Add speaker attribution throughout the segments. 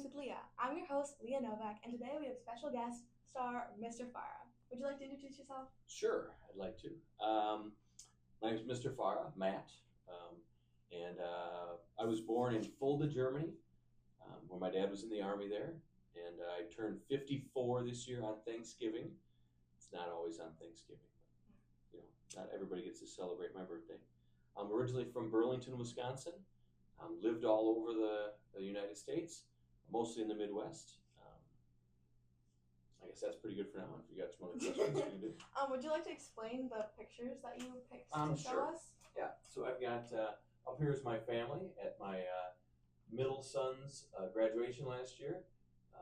Speaker 1: Moments with Leah. I'm your host, Leah Novak, and today we have special guest star Mr. Farah. Would you like to introduce yourself?
Speaker 2: Sure, I'd like to. My name is Mr. Farah, Matt, and I was born in Fulda, Germany, where my dad was in the army there, and I turned 54 this year on Thanksgiving. It's not always on Thanksgiving, but not everybody gets to celebrate my birthday. I'm originally from Burlington, Wisconsin. Lived all over the United States, mostly in the Midwest. I guess that's pretty good for now. If you got some other questions, you can do.
Speaker 1: Would you like to explain the pictures that you picked to show
Speaker 2: Sure.
Speaker 1: us?
Speaker 2: Yeah, so I've got, up here is my family at my middle son's graduation last year.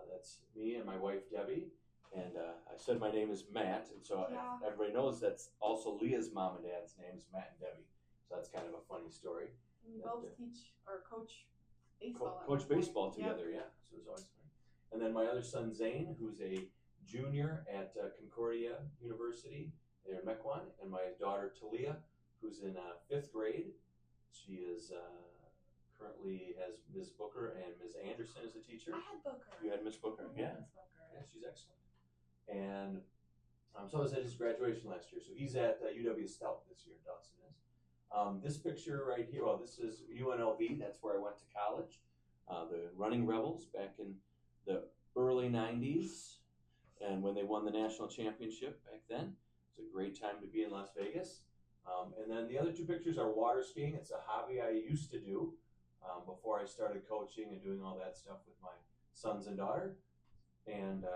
Speaker 2: That's me and my wife, Debbie. And I said my name is Matt, and so
Speaker 1: Yeah.
Speaker 2: everybody knows that's also Leah's mom and dad's names, Matt and Debbie. So that's kind of a funny story.
Speaker 1: And you both teach or coach baseball.
Speaker 2: Coach baseball
Speaker 1: Yep.
Speaker 2: together, yeah. So it was always fun. And then my other son, Zane, who's a junior at Concordia University there in Mequon, and my daughter, Talia, who's in fifth grade. She is currently has Ms. Booker and Ms. Anderson as a teacher.
Speaker 1: I had Booker.
Speaker 2: You had Miss Booker, yeah.
Speaker 1: Miss Booker.
Speaker 2: Yeah, she's excellent. And so I was at his graduation last year. So he's at UW Stout this year, Dawson is. This picture right here, well, this is UNLV. That's where I went to college. The Running Rebels back in the early 90s. And when they won the national championship back then. It's a great time to be in Las Vegas. And then the other two pictures are water skiing. It's a hobby I used to do before I started coaching and doing all that stuff with my sons and daughter. And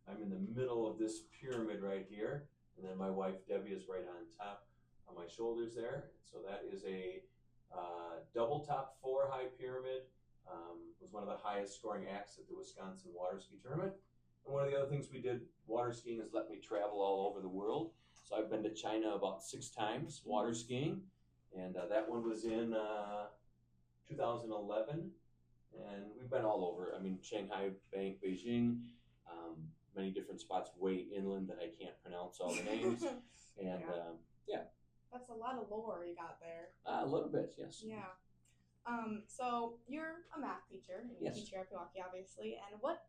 Speaker 2: I'm in the middle of this pyramid right here. And then my wife, Debbie, is right on top on my shoulders there. So that is a double top 4 high pyramid. Was one of the highest scoring acts at the Wisconsin water ski tournament. And one of the other things we did water skiing is let me travel all over the world. So I've been to China about 6 times water skiing. And that one was in 2011. And we've been all over. I mean, Shanghai, Bank, Beijing, many different spots way inland that I can't pronounce all the names. And yeah.
Speaker 1: That's a lot of lore you got there.
Speaker 2: A little bit, yes.
Speaker 1: Yeah. So you're a math teacher, and you
Speaker 2: Yes.
Speaker 1: teach here at Milwaukee, obviously. And what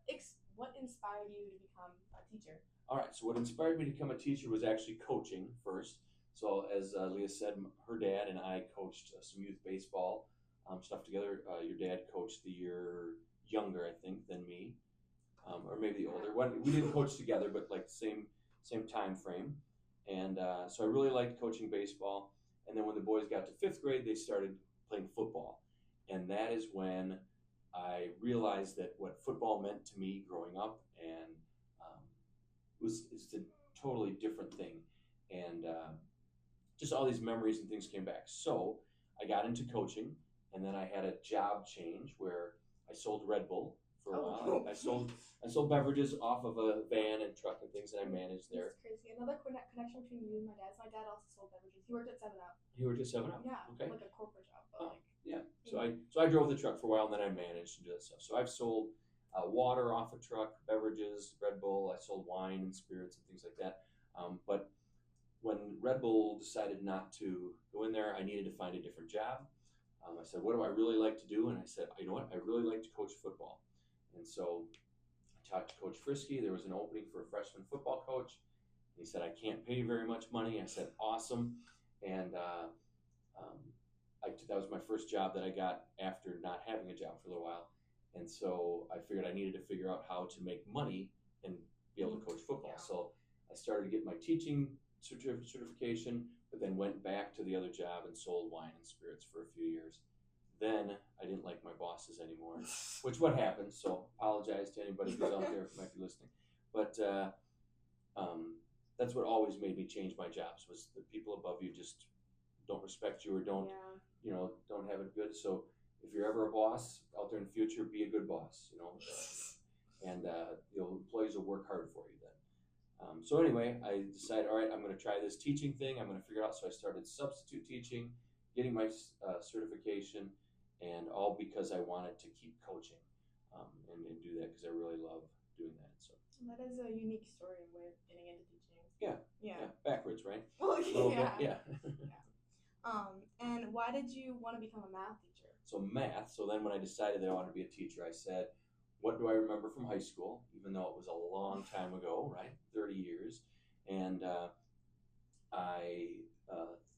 Speaker 1: inspired you to become a teacher?
Speaker 2: All right, so what inspired me to become a teacher was actually coaching first. So as Leah said, her dad and I coached some youth baseball stuff together. Your dad coached the year younger, I think, than me, or maybe older. We didn't coach together, but like same time frame. And so I really liked coaching baseball. And then when the boys got to 5th grade, they started playing football. And that is when I realized that what football meant to me growing up, and it's a totally different thing. And just all these memories and things came back. So I got into coaching, and then I had a job change where I sold Red Bull for a while. I sold beverages off of a van and truck and things that I managed there.
Speaker 1: That's crazy. Another connection between you and my dad. So my dad also sold beverages. He worked at 7-Up.
Speaker 2: You worked at 7-Up?
Speaker 1: Yeah.
Speaker 2: Okay.
Speaker 1: Like a corporate job, but like.
Speaker 2: Yeah. So I drove the truck for a while, and then I managed to do that stuff. So I've sold water off a truck, beverages, Red Bull. I sold wine and spirits and things like that. But when Red Bull decided not to go in there, I needed to find a different job. I said, what do I really like to do? And I said, you know what? I really like to coach football. And so I talked to Coach Frisky. There was an opening for a freshman football coach. He said, I can't pay you very much money. I said, awesome. And that was my first job that I got after not having a job for a little while. And so I figured I needed to figure out how to make money and be able to coach football.
Speaker 1: Yeah.
Speaker 2: So I started to get my teaching certification, but then went back to the other job and sold wine and spirits for a few years. Then I didn't like my bosses anymore, which what happens. So apologize to anybody who's out there who might be listening. But that's what always made me change my jobs, was the people above you just don't respect you or don't have it good. So if you're ever a boss out there in the future, be a good boss, and employees will work hard for you then. So anyway, I decided, all right, I'm going to try this teaching thing. I'm going to figure it out. So I started substitute teaching, getting my certification, and all because I wanted to keep coaching and do that because I really love doing that. So
Speaker 1: that is a unique story of way of getting into teaching.
Speaker 2: Yeah. Backwards, right?
Speaker 1: Well, yeah.
Speaker 2: Yeah.
Speaker 1: And why did you want to become a math teacher?
Speaker 2: So math. So then when I decided that I wanted to be a teacher, I said, what do I remember from high school, even though it was a long time ago, right? 30 years. And I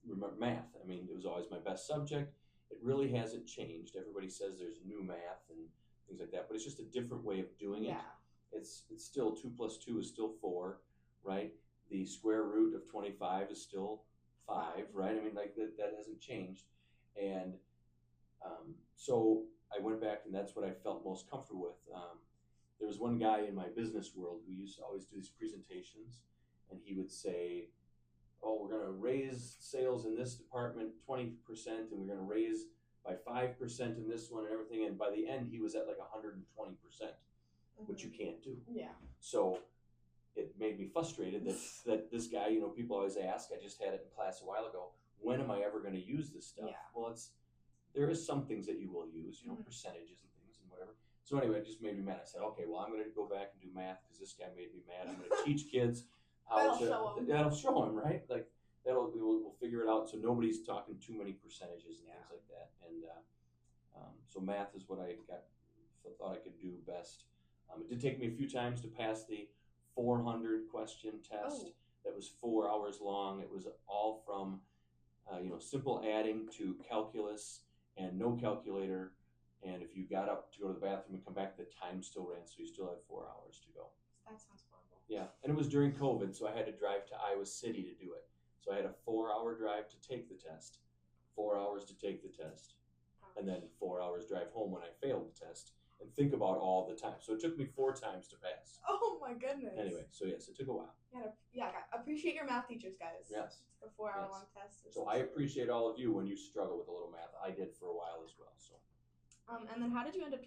Speaker 2: remember math. I mean, it was always my best subject. It really hasn't changed. Everybody says there's new math and things like that, but it's just a different way of doing it.
Speaker 1: Yeah.
Speaker 2: It's still 2 plus 2 is still 4, right? The square root of 25 is still 5, right? I mean, like that hasn't changed. And so I went back, and that's what I felt most comfortable with. There was one guy in my business world who used to always do these presentations, and he would say, "Oh, we're going to raise sales in this department 20%, and we're going to raise by 5% in this one and everything." And by the end, he was at like 120%, which you can't do.
Speaker 1: Yeah.
Speaker 2: So it made me frustrated that this guy, people always ask, I just had it in class a while ago, when am I ever going to use this stuff?
Speaker 1: Yeah.
Speaker 2: Well, there is some things that you will use, percentages and things and whatever. So anyway, it just made me mad. I said, okay, well, I'm going to go back and do math because this guy made me mad. I'm going to teach kids how that'll show them, right? Like we'll figure it out so nobody's talking too many percentages and things like that. And so math is what I thought I could do best. It did take me a few times to pass the 400 question test. That was 4 hours long. It was all from simple adding to calculus and no calculator. And if you got up to go to the bathroom and come back, the time still ran, so you still had 4 hours to go.
Speaker 1: That sounds horrible.
Speaker 2: Yeah, and it was during COVID, so I had to drive to Iowa City to do it. So I had a 4-hour drive to take the test, 4 hours to take the test, and then 4 hours drive home when I failed the test. And think about all the time. So it took me 4 times to pass.
Speaker 1: Oh my goodness.
Speaker 2: Anyway, so yes, it took a while.
Speaker 1: Appreciate your math teachers, guys.
Speaker 2: Yes.
Speaker 1: It's like a 4-hour long test.
Speaker 2: So I appreciate all of you when you struggle with a little math. I did for a while as well. So.
Speaker 1: And then how did you end up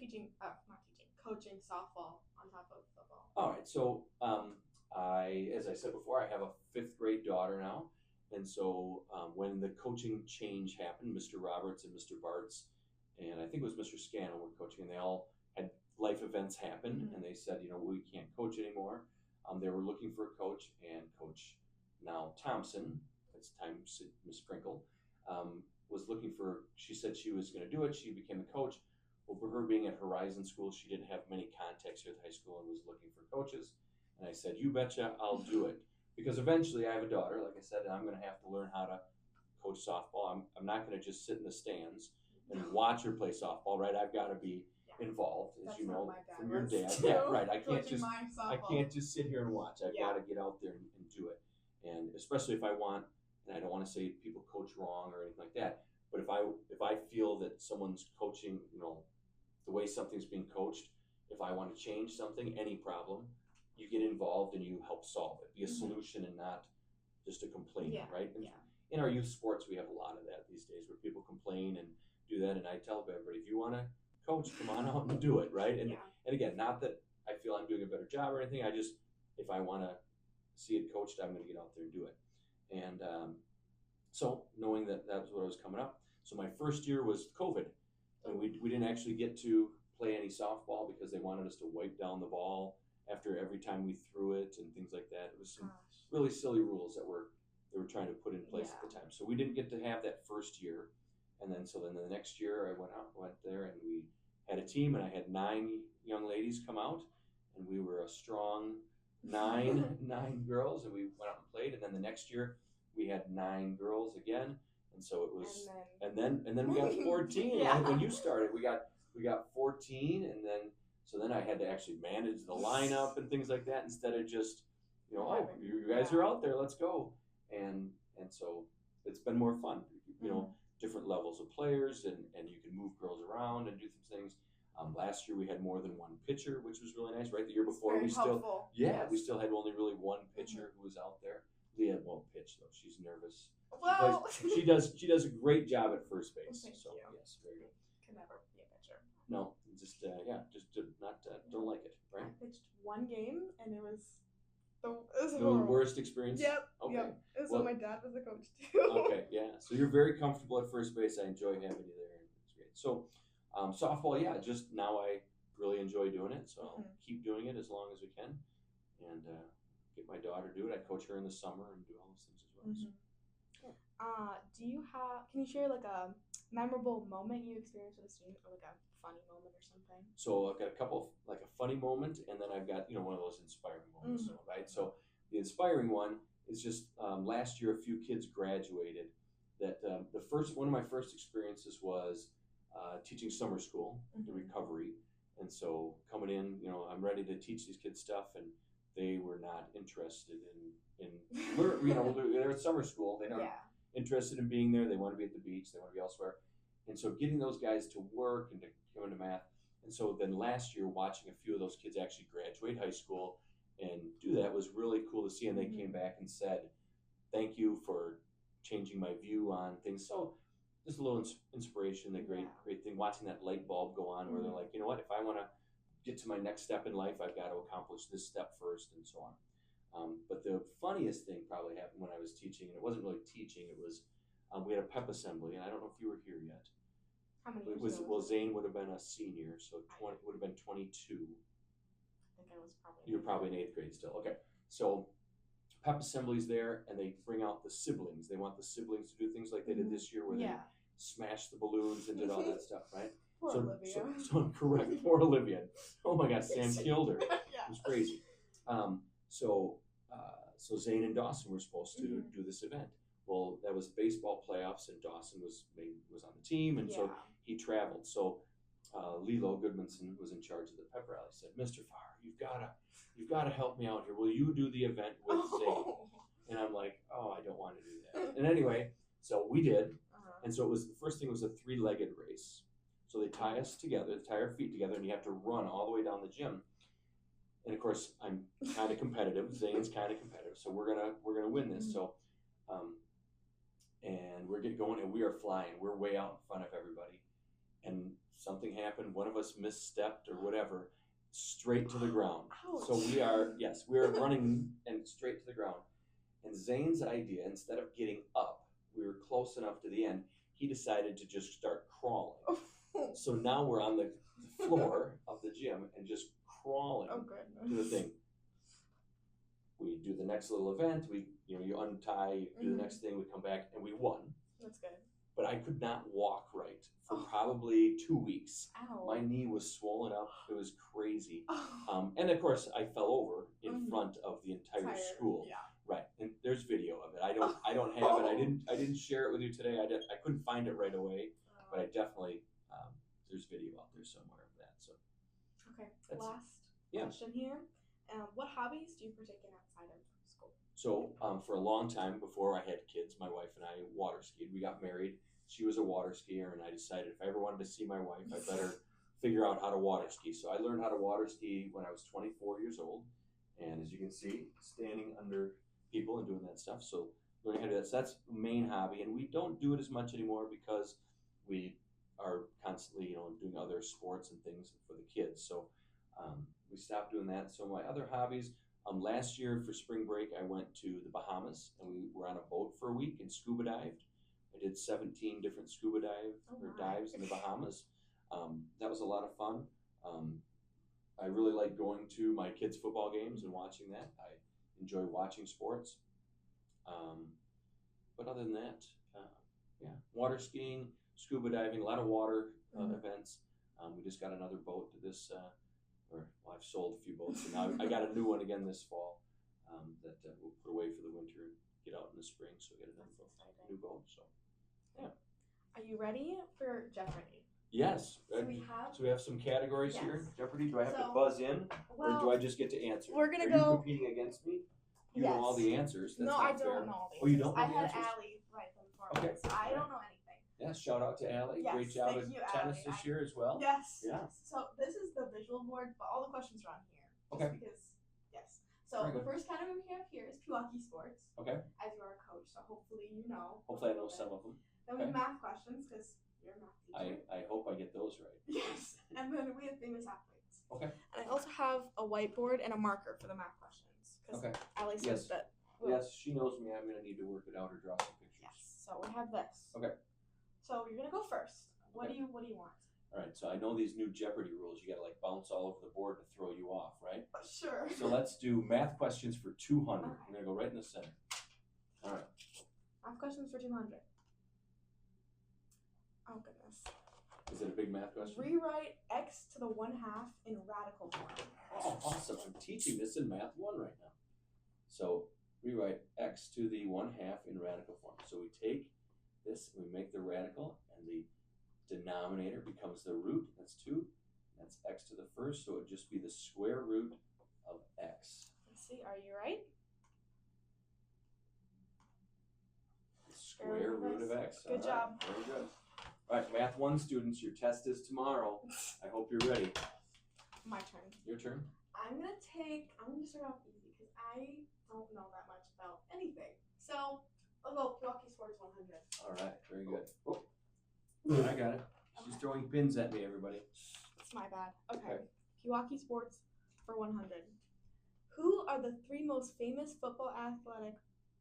Speaker 1: coaching softball on top of football?
Speaker 2: All right. So as I said before, I have a 5th grade daughter now. And so when the coaching change happened, Mr. Roberts and Mr. Bartz, and I think it was Mr. Scannell were coaching, and they all had life events happen, and they said, we can't coach anymore. They were looking for a coach, and Coach now Thompson, it's time Miss Sprinkle, was looking for, she said she was going to do it. She became the coach. Well, for her being at Horizon School, she didn't have many contacts here at the high school and was looking for coaches. And I said, you betcha, I'll do it. Because eventually I have a daughter, like I said, and I'm going to have to learn how to coach softball. I'm not going to just sit in the stands and watch her play softball, right? I've got to be involved, as you know, from your dad. Yeah, right. I can't just sit here and watch. I've got to get out there and do it. And especially if I want, and I don't want to say people coach wrong or anything like that, but if I feel that someone's coaching, the way something's being coached, if I want to change something, any problem, you get involved and you help solve it. Be a solution and not just a complaint, right? And in our youth sports, we have a lot of that these days where people complain and do that. And I tell everybody, if you want to coach, come on out and do it, right? And again, not that I feel I'm doing a better job or anything. I just, if I want to see it coached, I'm going to get out there and do it. And so knowing that was what was coming up. So my first year was COVID, and we didn't actually get to play any softball because they wanted us to wipe down the ball after every time we threw it and things like that. It was some really silly rules that they were trying to put in place at the time. So we didn't get to have that first year. And then the next year I went there, and we had a team, and I had 9 young ladies come out, and we were a strong 9 girls, and we went out and played. And then the next year we had 9 girls again. And so it was, and then we got 14. Right? When you started, we got 14, and then I had to actually manage the lineup and things like that instead of just, you guys are out there, let's go. And so it's been more fun, different levels of players, and you can move girls around and do some things. Last year we had more than 1 pitcher, which was really nice, right? The year before we still had only really 1 pitcher who was out there. Leah won't pitch though; she's nervous.
Speaker 1: Well,
Speaker 2: she does a great job at first base.
Speaker 1: Thank
Speaker 2: so
Speaker 1: you.
Speaker 2: yes, very good.
Speaker 1: Can never be a pitcher.
Speaker 2: No, just don't like it, right?
Speaker 1: I pitched 1 game, and it was
Speaker 2: the worst experience.
Speaker 1: Yep.
Speaker 2: Okay.
Speaker 1: Yep. It was when my dad was the coach too.
Speaker 2: Okay. Yeah. So you're very comfortable at first base. I enjoy having you there. It's great. So softball, just now I really enjoy doing it. So I'll keep doing it as long as we can, and get my daughter to do it. I coach her in the summer and do all those things as well. So.
Speaker 1: Can you share like memorable moment you experienced with a student, or like a funny moment or something?
Speaker 2: So I've got a couple, like a funny moment, and then I've got one of those inspiring moments, right? So the inspiring one is just last year a few kids graduated. That the first one of my first experiences was teaching summer school, the recovery, and so coming in, I'm ready to teach these kids stuff, and they were not interested in they're at summer school. They're not interested in being there. They want to be at the beach. They want to be elsewhere, and so getting those guys to work and to come into math. And so then last year, watching a few of those kids actually graduate high school and do that was really cool to see. And they came back and said, "Thank you for changing my view on things." So just a little inspiration, the great thing, watching that light bulb go on where they're like, you know what, if I want to get to my next step in life, I've got to accomplish this step first, and so on. But the funniest thing probably happened when I was teaching, and it wasn't really teaching, it was we had a pep assembly, and I don't know if you were here yet.
Speaker 1: How many years ago?
Speaker 2: Well, Zane would have been a senior, so would have been 22.
Speaker 1: I think I was probably.
Speaker 2: You were probably in 8th grade still. Okay, so pep assembly's there, and they bring out the siblings. They want the siblings to do things like they did this year, where they smashed the balloons and did all that stuff, right?
Speaker 1: Poor Olivia.
Speaker 2: So correct. Poor Olivia. Oh my gosh, Sam killed her. It was crazy. So Zane and Dawson were supposed to do this event. Well, that was baseball playoffs, and Dawson was on the team, and so he traveled. So Lilo Goodmanson was in charge of the pep rally. Said, "Mr. Farr, you've got to help me out here. Will you do the event with Zane?" And I'm like, "Oh, I don't want to do that." And anyway, so we did. And so the first thing was a 3-legged race. So they tie us together, tie our feet together, and you have to run all the way down the gym. And of course, I'm kind of competitive. Zane's kind of competitive, so we're gonna win this. So, and we're getting going, and we are flying. We're way out in front of everybody, and something happened. One of us misstepped or whatever, straight to the ground.
Speaker 1: Ouch.
Speaker 2: So we are running and straight to the ground. And Zane's idea, instead of getting up, we were close enough to the end. He decided to just start crawling. So now we're on the floor of the gym and just crawling to the thing. We do the next little event. You untie, you do the next thing. We come back and we won.
Speaker 1: That's good.
Speaker 2: But I could not walk right for probably 2 weeks.
Speaker 1: Ow.
Speaker 2: My knee was swollen up. It was crazy. And of course, I fell over in front of the entire school.
Speaker 1: Yeah.
Speaker 2: Right, and there's video of it. I don't have it. I didn't share it with you today. I couldn't find it right away, but I definitely there's video out there somewhere of that. So
Speaker 1: okay, last question here. What hobbies do you partake in outside of school?
Speaker 2: So for a long time before I had kids, my wife and I water skied. We got married. She was a water skier, and I decided if I ever wanted to see my wife, I better figure out how to water ski. So I learned how to water ski when I was 24 years old, and as you can see, standing under people and doing that stuff. So learning how to do that. So that's the main hobby, and we don't do it as much anymore because we are constantly, doing other sports and things for the kids. So we stopped doing that. So my other hobbies, last year for spring break, I went to the Bahamas, and we were on a boat for a week and scuba dived. I did 17 different scuba dives in the Bahamas. That was a lot of fun. I really like going to my kids' football games and watching that. I enjoy watching sports. But other than that, water skiing, scuba diving, a lot of water events. We just got another boat to this, I've sold a few boats, and now I got a new one again this fall that we'll put away for the winter and get out in the spring. So we get another new boat. So, yeah.
Speaker 1: Are you ready for Jeopardy?
Speaker 2: Yes.
Speaker 1: So
Speaker 2: we have some categories here. Jeopardy. Do I have to buzz in, or do I just get to answer?
Speaker 1: We're gonna
Speaker 2: Are you competing against me? You know all the answers. That's
Speaker 1: I don't know all the answers.
Speaker 2: Oh, you don't know
Speaker 1: I
Speaker 2: the
Speaker 1: had
Speaker 2: answers?
Speaker 1: Allie write them for me, so I don't know anything.
Speaker 2: Yeah, shout out to Allie.
Speaker 1: Yes,
Speaker 2: Great job at
Speaker 1: thank you,
Speaker 2: tennis
Speaker 1: Allie.
Speaker 2: this year as well.
Speaker 1: Yes.
Speaker 2: Yeah.
Speaker 1: So this is the visual board, but all the questions are on here.
Speaker 2: Okay.
Speaker 1: Because, So the first category we have here is Pewaukee sports.
Speaker 2: Okay.
Speaker 1: As you are a coach, so hopefully you know.
Speaker 2: Hopefully I know some of them.
Speaker 1: Then we have math questions, because you're a math teacher.
Speaker 2: I hope I get those right.
Speaker 1: Yes. And then we have famous athletes.
Speaker 2: Okay.
Speaker 1: And I also have a whiteboard and a marker for the math questions.
Speaker 2: Okay.
Speaker 1: Allie says that.
Speaker 2: Yes, she knows me. I'm going to need to work it out or draw some pictures.
Speaker 1: Yes. So we have this.
Speaker 2: Okay.
Speaker 1: So you're gonna go first. What do you want?
Speaker 2: All right. So I know these new Jeopardy rules. You got to bounce all over the board to throw you off, right?
Speaker 1: Sure.
Speaker 2: So let's do math questions for 200.
Speaker 1: Okay.
Speaker 2: I'm going to go right in the center. All right.
Speaker 1: Math questions for 200. Okay.
Speaker 2: Is it a big math question?
Speaker 1: Rewrite x to the 1/2 in radical form.
Speaker 2: Oh, awesome. I'm teaching this in Math 1 right now. So rewrite x to the 1/2 in radical form. So we take this, we make the radical, and the denominator becomes the root. That's 2. That's x to the first, so it would just be the square root of x.
Speaker 1: Let's see, are you right?
Speaker 2: The square root of x.
Speaker 1: Good job.
Speaker 2: Very good. All right, Math 1 students, your test is tomorrow. I hope you're ready.
Speaker 1: My turn.
Speaker 2: Your turn.
Speaker 1: I'm gonna start off easy because I don't know that much about anything. So I'll go Milwaukee Sports 100.
Speaker 2: All right, very good. Oh, I got it. She's throwing pins at me, everybody.
Speaker 1: It's my bad. Okay. Milwaukee Sports for 100. Who are the 3 most famous football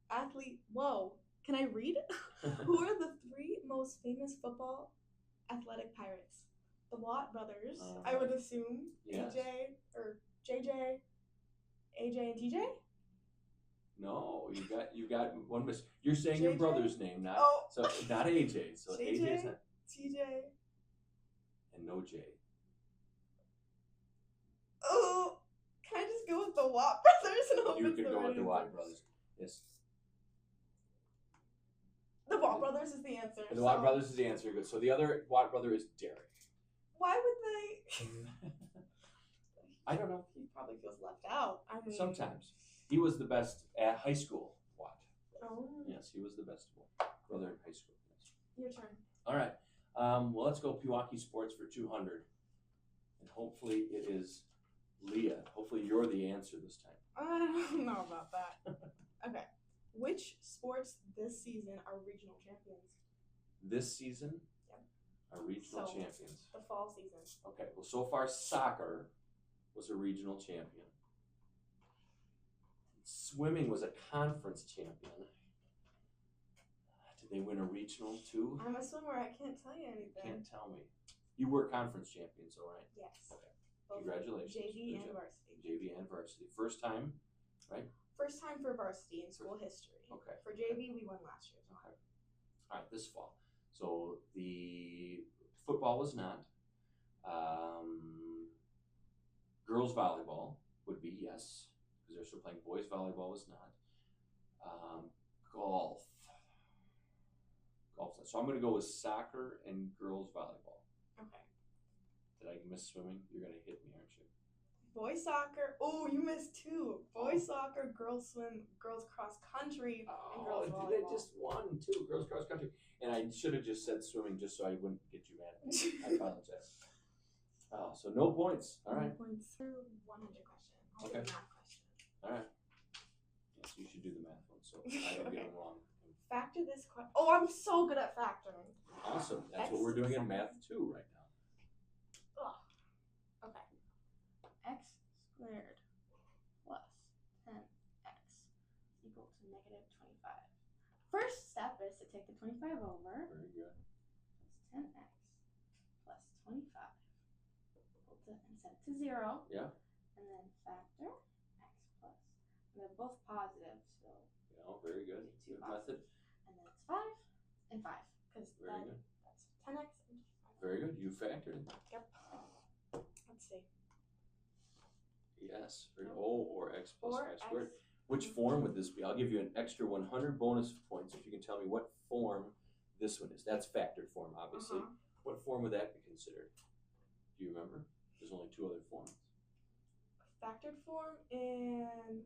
Speaker 1: athlete? Whoa, can I read? Who are the 3 most famous football athletic pirates? The Watt brothers, I would assume.
Speaker 2: Yes.
Speaker 1: AJ or JJ, AJ and TJ.
Speaker 2: No, you got one miss. You're saying your
Speaker 1: JJ?
Speaker 2: brother's name, not so not AJ. So
Speaker 1: JJ?
Speaker 2: AJ's not,
Speaker 1: TJ.
Speaker 2: and no J.
Speaker 1: Oh, can I just go with the Watt brothers and hope
Speaker 2: You
Speaker 1: it's
Speaker 2: can
Speaker 1: the
Speaker 2: go
Speaker 1: right
Speaker 2: with the
Speaker 1: answer?
Speaker 2: Watt brothers. Yes.
Speaker 1: The Watt brothers is the answer.
Speaker 2: And the Watt brothers is the answer. Good. So the other Watt brother is Derek.
Speaker 1: Why would they?
Speaker 2: I don't know.
Speaker 1: He probably feels left out. I mean,
Speaker 2: Sometimes. He was the best at high school, Watt.
Speaker 1: Oh.
Speaker 2: Yes, he was the best brother in high school. Yes.
Speaker 1: Your turn.
Speaker 2: All right. Well, let's go Milwaukee Sports for 200. And hopefully it is Leah. Hopefully you're the answer this time.
Speaker 1: I don't know about that. Okay. Which sports this season are regional champions?
Speaker 2: This season,
Speaker 1: Yep.
Speaker 2: are regional
Speaker 1: So,
Speaker 2: champions.
Speaker 1: The fall season.
Speaker 2: Okay, well, so far soccer was a regional champion. Swimming was a conference champion. Did they win a regional too?
Speaker 1: I'm a swimmer. I can't tell you anything.
Speaker 2: Can't tell me. You were conference champions, all right?
Speaker 1: Yes.
Speaker 2: Okay.
Speaker 1: Both
Speaker 2: Congratulations.
Speaker 1: JV
Speaker 2: Good
Speaker 1: and
Speaker 2: job.
Speaker 1: varsity.
Speaker 2: JV and varsity. First time, right?
Speaker 1: First time for varsity in school history.
Speaker 2: Okay.
Speaker 1: For JV, we won last year.
Speaker 2: Okay. All right, this fall. So the football was not. Girls volleyball would be yes, because they're still playing. Boys volleyball was not. Golf. So I'm going to go with soccer and girls volleyball.
Speaker 1: Okay.
Speaker 2: Did I miss swimming? You're going to hit me, aren't you?
Speaker 1: Boys soccer. Oh, you missed 2. Boys soccer, girls swim, girls cross country, and girls volleyball.
Speaker 2: They just won 2. Girls cross country. And I should have just said swimming just so I wouldn't get you mad at me. I apologize. Oh, so no points. All right.
Speaker 1: No points. 100 question. I'll
Speaker 2: Okay.
Speaker 1: do a math question.
Speaker 2: All right. Yes, you should do the math one so I don't get them wrong.
Speaker 1: Factor this question. Oh, I'm so good at factoring.
Speaker 2: Awesome. That's
Speaker 1: X
Speaker 2: what we're doing in
Speaker 1: second.
Speaker 2: Math 2 right now.
Speaker 1: Ugh. Okay. X squared plus 10x equal to -25. First step is to take the 25 over.
Speaker 2: Very good.
Speaker 1: That's 10x plus 25 equal to, and set it to 0.
Speaker 2: Yeah.
Speaker 1: And then factor x plus. And they're both positive, so
Speaker 2: Yeah, very good.
Speaker 1: Two
Speaker 2: Good
Speaker 1: positive.
Speaker 2: method.
Speaker 1: and then it's 5 and 5 because
Speaker 2: Very good.
Speaker 1: that's 10x and 5.
Speaker 2: Very good. You factored it.
Speaker 1: Yep. Let's see.
Speaker 2: Yes. Or x plus
Speaker 1: Or
Speaker 2: 5 squared.
Speaker 1: x.
Speaker 2: Which form would this be? I'll give you an extra 100 bonus points if you can tell me what form this one is. That's factored form, obviously. What form would that be considered? Do you remember? There's only 2 other forms.
Speaker 1: Factored form and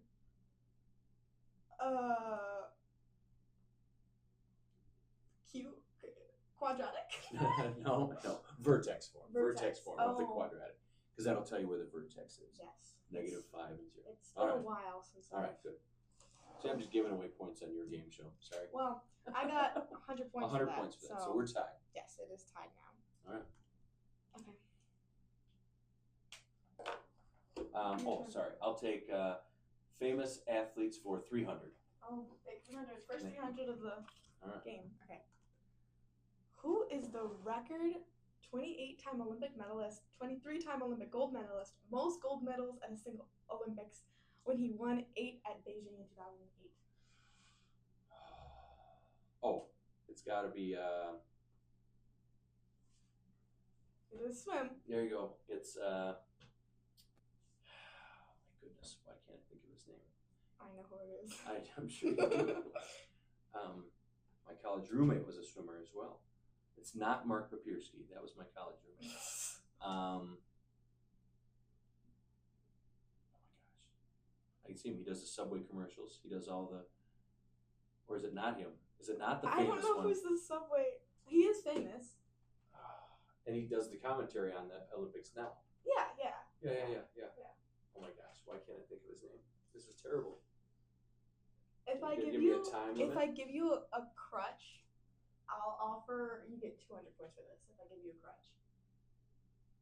Speaker 1: quadratic.
Speaker 2: No. Vertex form.
Speaker 1: Vertex.
Speaker 2: Form of the
Speaker 1: Oh.
Speaker 2: quadratic. Because that'll tell you where the vertex is.
Speaker 1: Yes.
Speaker 2: -5 and 0.
Speaker 1: It's been
Speaker 2: All
Speaker 1: a
Speaker 2: right.
Speaker 1: while since
Speaker 2: All right, good. See, I'm just giving away points on your game show. Sorry.
Speaker 1: Well, I got 100 points
Speaker 2: 100
Speaker 1: for that.
Speaker 2: points for that. So we're tied.
Speaker 1: Yes, it is tied now.
Speaker 2: All right.
Speaker 1: Okay.
Speaker 2: Sorry. I'll take famous athletes for 300.
Speaker 1: Oh, big 300. First 300 of the
Speaker 2: Alright.
Speaker 1: game. Okay. Who is the record 28-time Olympic medalist, 23-time Olympic gold medalist, most gold medals at a single Olympics when he won 8 at Beijing in 2008?
Speaker 2: Oh, it's got to be
Speaker 1: It is swim.
Speaker 2: There you go. It's my goodness, why can't I think of his name?
Speaker 1: I know who it is.
Speaker 2: I'm sure you do. My college roommate was a swimmer as well. It's not Mark Papierski. That was my college roommate. Oh my gosh. I can see him. He does the Subway commercials. He does all the. Or is it not him? Is it not the famous one?
Speaker 1: I don't know who's the Subway. He is famous.
Speaker 2: And he does the commentary on the Olympics now.
Speaker 1: Yeah.
Speaker 2: Oh my gosh, why can't I think of his name? This is terrible.
Speaker 1: If I give you a crutch, I'll offer you get 200 points for this. If I give you a crutch.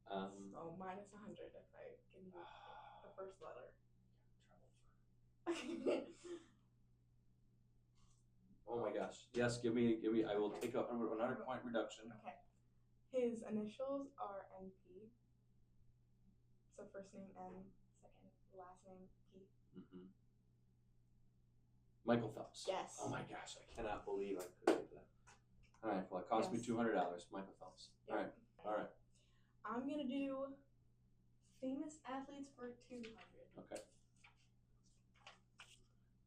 Speaker 1: So minus 100 if I give you the first letter.
Speaker 2: Oh my gosh. Yes, give me. I will take a 100 point reduction.
Speaker 1: Okay. His initials are NP. So first name N, second last name P.
Speaker 2: Mm-hmm. Michael Phelps.
Speaker 1: Yes.
Speaker 2: Oh my gosh, I cannot believe I could get that. All right, well, it cost me $200. Michael Phelps.
Speaker 1: Yep.
Speaker 2: All right.
Speaker 1: I'm gonna do famous athletes for 200.
Speaker 2: Okay.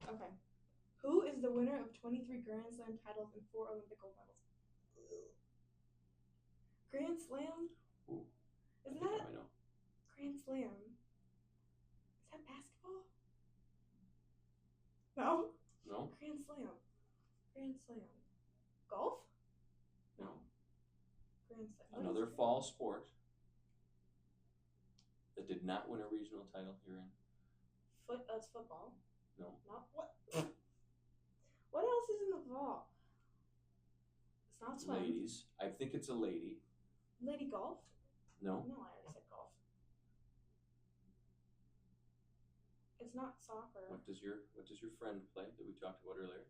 Speaker 1: Okay. Who is the winner of 23 Grand Slam titles and 4 Olympic gold medals? Grand Slam?
Speaker 2: Ooh.
Speaker 1: Isn't that?
Speaker 2: I know.
Speaker 1: Grand Slam. Is that basketball? No?
Speaker 2: No?
Speaker 1: Grand Slam. Grand Slam. Golf?
Speaker 2: No.
Speaker 1: Grand Slam.
Speaker 2: Another fall sport that did not win a regional title here in.
Speaker 1: That's football.
Speaker 2: No.
Speaker 1: Not what? What else is in the fall? It's not swim.
Speaker 2: Ladies. I think it's a lady.
Speaker 1: Lady golf?
Speaker 2: No.
Speaker 1: No, I already said golf. It's not soccer.
Speaker 2: What does your friend play that we talked about earlier?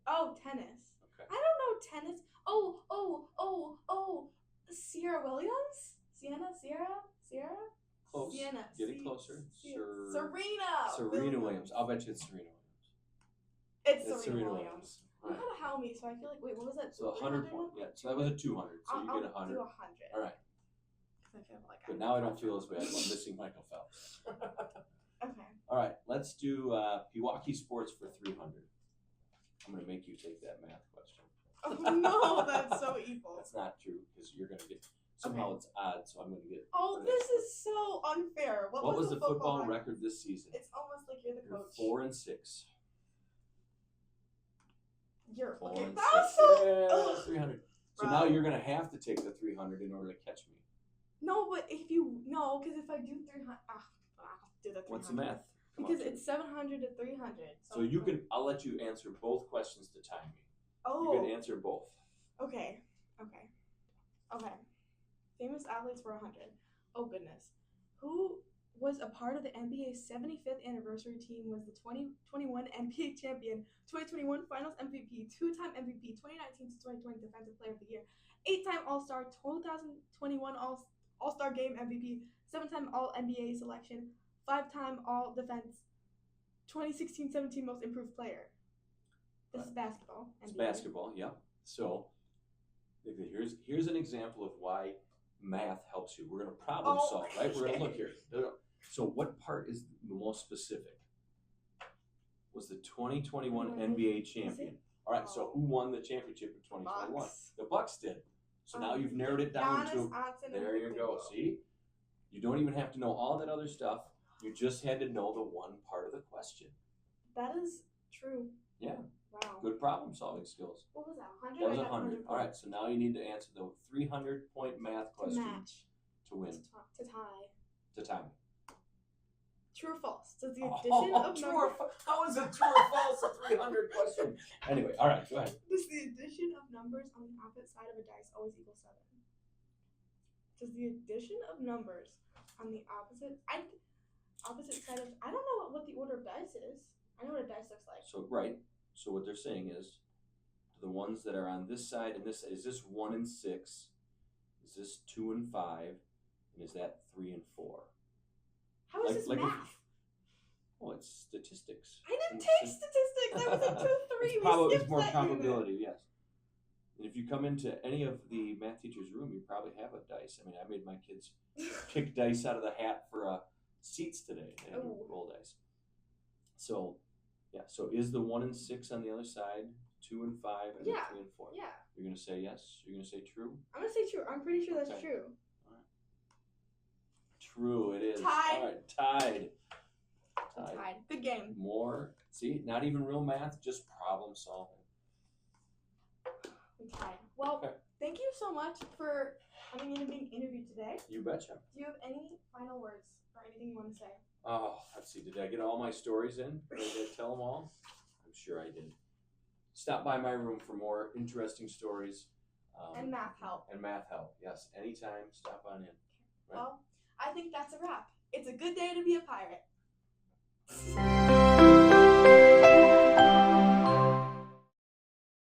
Speaker 1: Oh, tennis.
Speaker 2: Okay.
Speaker 1: I don't know tennis. Oh. Sierra Williams? Sierra?
Speaker 2: Close.
Speaker 1: Sienna.
Speaker 2: Getting closer.
Speaker 1: Serena
Speaker 2: Williams. I'll bet you it's Serena Williams.
Speaker 1: It's Serena Williams.
Speaker 2: Right.
Speaker 1: You had a how me, so I feel like, wait, what was that?
Speaker 2: So 100 points. Yeah, so that was a 200. So you get 100.
Speaker 1: I'll do 100.
Speaker 2: All right.
Speaker 1: I feel like
Speaker 2: but now I don't feel as bad about missing Michael Phelps.
Speaker 1: Okay.
Speaker 2: All right, let's do Pewaukee sports for 300. I'm going to make you take that math question.
Speaker 1: Oh no, that's so evil.
Speaker 2: That's not true because you're going to get somehow it's odd, so I'm going to get.
Speaker 1: Oh, this is so unfair.
Speaker 2: What was the football record this season?
Speaker 1: It's almost like you're the coach.
Speaker 2: 4-6.
Speaker 1: You're
Speaker 2: 4
Speaker 1: okay.
Speaker 2: and
Speaker 1: That was
Speaker 2: 6.
Speaker 1: so
Speaker 2: 300. So
Speaker 1: Bro.
Speaker 2: now you're going to have to take the 300 in order to catch me.
Speaker 1: No, but because if I do 300, I'll do the 300.
Speaker 2: What's the math?
Speaker 1: Because it's 700 to 300.
Speaker 2: So you can. I'll let you answer both questions to time me.
Speaker 1: Oh.
Speaker 2: You can answer both.
Speaker 1: Okay. Famous athletes for 100. Oh goodness. Who was a part of the NBA's 75th anniversary team? Was the 2021 NBA champion, 2021 Finals MVP, 2-time MVP, 2019 to 2020 Defensive Player of the Year, 8-time All-Star, 2021 All-Star Game MVP, 7-time All-NBA selection, 5-time All-Defense, 2016-17 Most Improved Player. This is basketball.
Speaker 2: It's
Speaker 1: NBA.
Speaker 2: basketball, yeah. So here's an example of why math helps you. We're going to problem solve, right? We're going to look here. So what part is the most specific? Was the 2021 NBA champion. All right, so who won the championship in 2021?
Speaker 1: Bucks.
Speaker 2: The Bucks did. So now you've narrowed it down to, there you go. See? You don't even have to know all that other stuff. You just had to know the one part of the question.
Speaker 1: That is true.
Speaker 2: Yeah.
Speaker 1: Wow.
Speaker 2: Good problem solving skills.
Speaker 1: What was that? 100?
Speaker 2: That was 100. All right, so now you need to answer the 300-point math question to win.
Speaker 1: To tie.
Speaker 2: To time.
Speaker 1: True or false? Does the addition of
Speaker 2: true or how is it true or false? A 300 question. Anyway, all right, go ahead.
Speaker 1: Does the addition of numbers on the opposite side of a dice always equal 7? Does the addition of numbers on the opposite side of, I don't know what the order of dice is. I know what a dice looks like.
Speaker 2: So right. So what they're saying is the ones that are on this side and this side, is this 1 and 6? Is this 2 and 5? And is that 3 and 4?
Speaker 1: How is this math?
Speaker 2: Well, it's statistics.
Speaker 1: I didn't take statistics. I was a 2-3.
Speaker 2: It's more probability, yes. And if you come into any of the math teacher's room, you probably have a dice. I mean, I made my kids pick dice out of the hat for seats today. They had to roll dice. So, yeah. So is the 1 and 6 on the other side 2 and 5 and the 3 and 4?
Speaker 1: Yeah.
Speaker 2: You're gonna say yes. You're gonna say true.
Speaker 1: I'm gonna say true. I'm pretty sure that's true.
Speaker 2: All right. True. It is.
Speaker 1: Tied.
Speaker 2: All right. Tied.
Speaker 1: Good game.
Speaker 2: More. See, not even real math, just problem solving.
Speaker 1: We tied. Well, thank you so much for coming in and being interviewed today.
Speaker 2: You betcha.
Speaker 1: Do you have any final words or anything you want to say?
Speaker 2: Oh, let's see. Did I get all my stories in? Did I tell them all? I'm sure I did. Stop by my room for more interesting stories.
Speaker 1: And math help.
Speaker 2: Yes, anytime. Stop on in. Right?
Speaker 1: Well, I think that's a wrap. It's a good day to be a pirate.